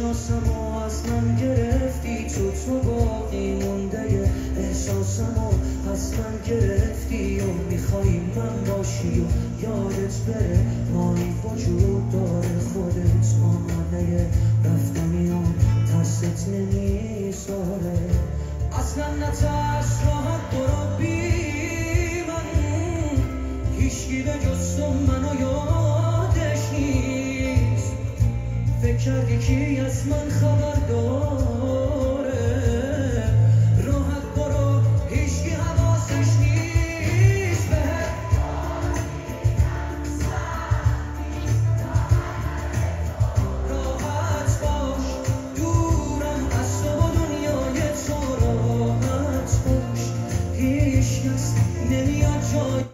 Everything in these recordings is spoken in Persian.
نمیشناسم و از من گرفتی تو باقی مونده احساسم و از من گرفتی و میخوایی من باشی و یادت بره مایی وجود داره خودت آمده رفتنیام ترست نمیذاره اصلا نترس راحت برو بی من هیچکی به جز تو منو یادش نیست فکر کردی کی از من خبر داره راحت برو هیچکی حواسش نیست راحت باش دورم از تو و دنیای تو راحت باش هیچ کس نمیاد جای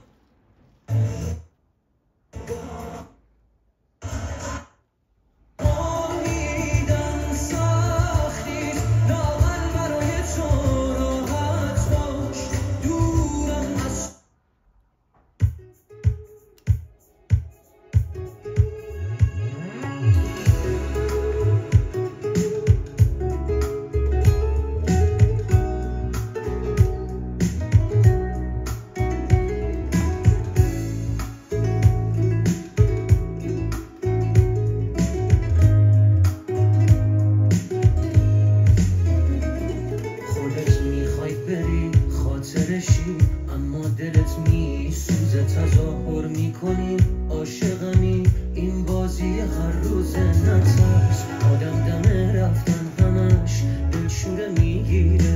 اما دلت میسوزه تظاهر میکنی عاشقمی این بازی هر روزه نترس آدم دم رفتن همش دلشوره میگیره